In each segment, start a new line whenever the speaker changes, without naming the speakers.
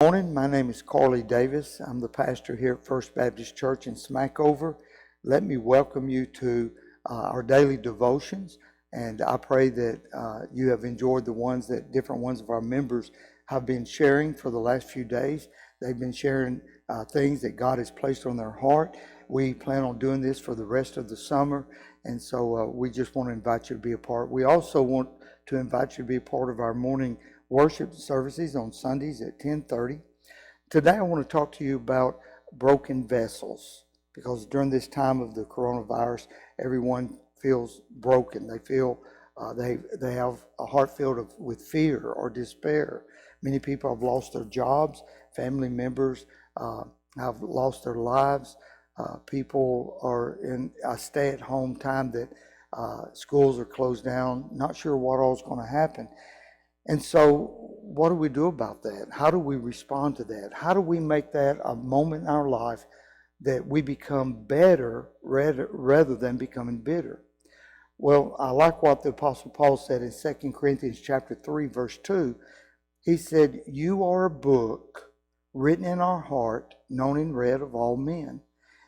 morning. My name is Carley Davis. I'm the pastor here at First Baptist Church in Smackover. Let me welcome you to our daily devotions, and I pray that you have enjoyed the ones that different ones of our members have been sharing for the last few days. They've been sharing things that God has placed on their heart. We plan on doing this for the rest of the summer, and so we just want to invite you to be a part. We also want to invite you to be a part of our morning worship services on Sundays at 10:30. Today I want to talk to you about broken vessels, because during this time of the coronavirus, everyone feels broken. They feel they have a heart filled with fear or despair. Many people have lost their jobs. Family members have lost their lives. People are in a stay-at-home time that schools are closed down. Not sure what all is going to happen. And so what do we do about that? How do we respond to that? How do we make that a moment in our life that we become better rather than becoming bitter? Well, I like what the Apostle Paul said in 2 Corinthians chapter 3, verse 2. He said, "You are a book written in our heart, known and read of all men."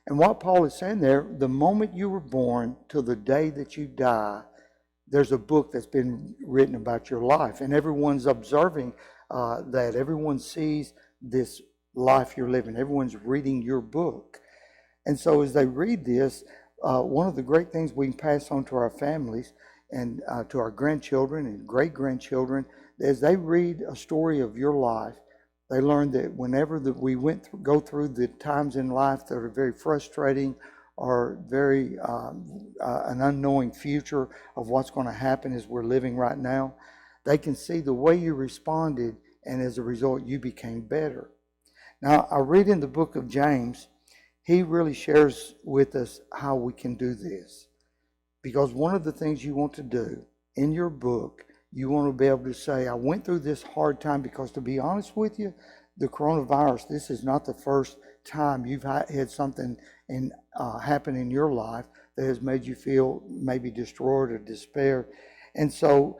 And what Paul is saying there, the moment you were born till the day that you die, there's a book that's been written about your life, and everyone's observing that. Everyone sees this life you're living. Everyone's reading your book. And so as they read this, one of the great things we can pass on to our families and to our grandchildren and great-grandchildren, as they read a story of your life, they learn that whenever we go through the times in life that are very frustrating or very an unknowing future of what's going to happen as we're living right now, they can see the way you responded, and as a result, you became better. Now, I read in the book of James, he really shares with us how we can do this. Because one of the things you want to do in your book, you want to be able to say, I went through this hard time, because to be honest with you, the coronavirus, this is not the first time you've had something happen in your life that has made you feel maybe destroyed or despair. And so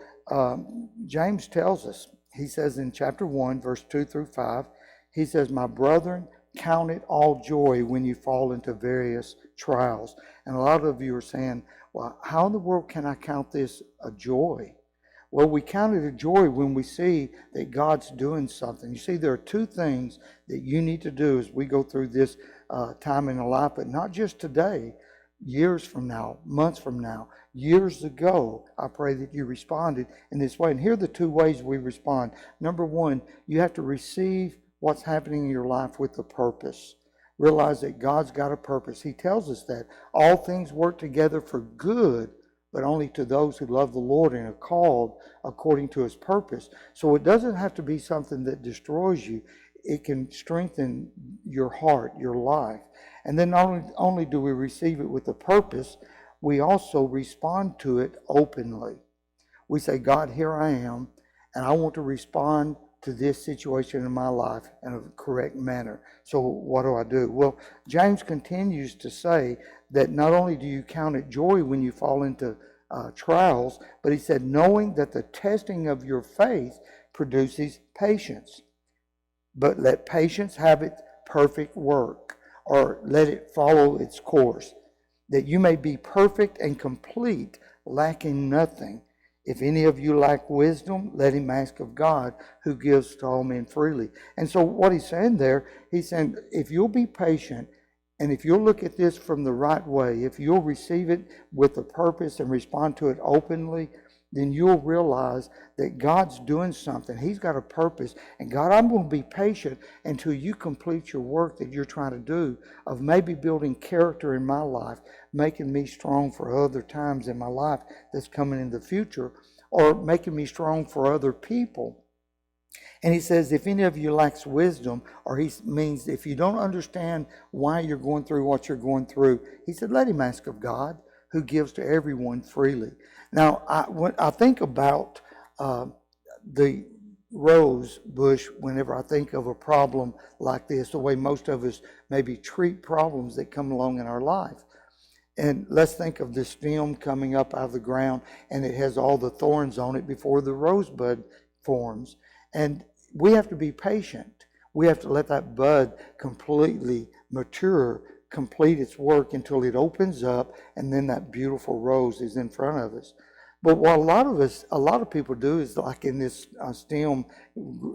James tells us, he says in chapter 1, verse 2 through 5, he says, "My brethren, count it all joy when you fall into various trials." And a lot of you are saying, well, how in the world can I count this a joy? Well, we count it a joy when we see that God's doing something. You see, there are two things that you need to do as we go through this time in our life, but not just today, years from now, months from now, years ago. I pray that you responded in this way. And here are the two ways we respond. Number one, you have to receive what's happening in your life with a purpose. Realize that God's got a purpose. He tells us that all things work together for good, but only to those who love the Lord and are called according to His purpose. So it doesn't have to be something that destroys you. It can strengthen your heart, your life. And then not only do we receive it with a purpose, we also respond to it openly. We say, God, here I am, and I want to respond to this situation in my life in a correct manner. So what do? Well, James continues to say that not only do you count it joy when you fall into trials, but he said, knowing that the testing of your faith produces patience. But let patience have its perfect work, or let it follow its course, that you may be perfect and complete, lacking nothing. If any of you lack wisdom, let him ask of God, who gives to all men freely. And so what he's saying there, he's saying, if you'll be patient, and if you'll look at this from the right way, if you'll receive it with a purpose and respond to it openly, then you'll realize that God's doing something. He's got a purpose. And God, I'm going to be patient until you complete your work that you're trying to do of maybe building character in my life, making me strong for other times in my life that's coming in the future, or making me strong for other people. And he says, if any of you lacks wisdom, or he means if you don't understand why you're going through what you're going through, he said, let him ask of God, who gives to everyone freely. Now, when I think about the rose bush, whenever I think of a problem like this, the way most of us maybe treat problems that come along in our life. And let's think of this stem coming up out of the ground, and it has all the thorns on it before the rosebud forms. And we have to be patient. We have to let that bud completely mature, complete its work until it opens up, and then that beautiful rose is in front of us. But what a lot of people do is like in this stem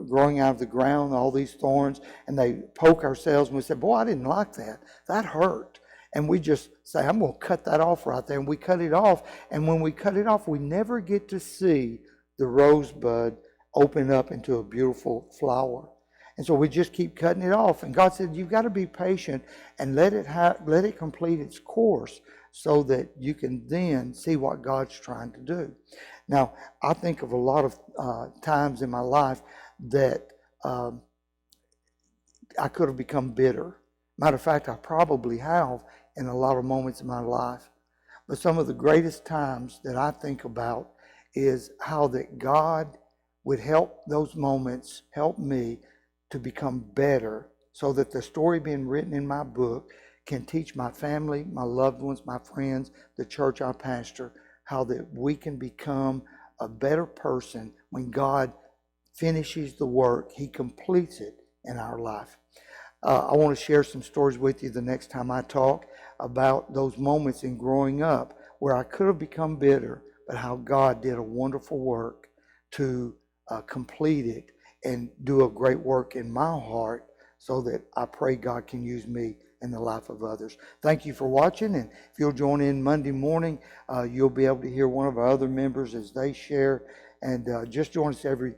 growing out of the ground, all these thorns, and they poke ourselves and we say, boy, I didn't like that. That hurt. And we just say, I'm going to cut that off right there. And we cut it off. And when we cut it off, we never get to see the rosebud open up into a beautiful flower. And so we just keep cutting it off. And God said, you've got to be patient and let it complete its course so that you can then see what God's trying to do. Now, I think of a lot of times in my life that I could have become bitter. Matter of fact, I probably have in a lot of moments in my life. But some of the greatest times that I think about is how that God would help those moments, help me to become better so that the story being written in my book can teach my family, my loved ones, my friends, the church I pastor, how that we can become a better person when God finishes the work. He completes it in our life. I want to share some stories with you the next time I talk about those moments in growing up where I could have become bitter, but how God did a wonderful work to complete it and do a great work in my heart so that I pray God can use me in the life of others. Thank you for watching, and if you'll join in Monday morning, you'll be able to hear one of our other members as they share, and just join us every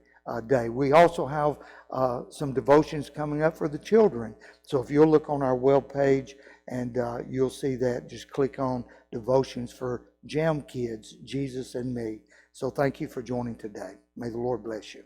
day. We also have some devotions coming up for the children. So if you'll look on our webpage and you'll see that, just click on devotions for Jam Kids, Jesus and Me. So thank you for joining today. May the Lord bless you.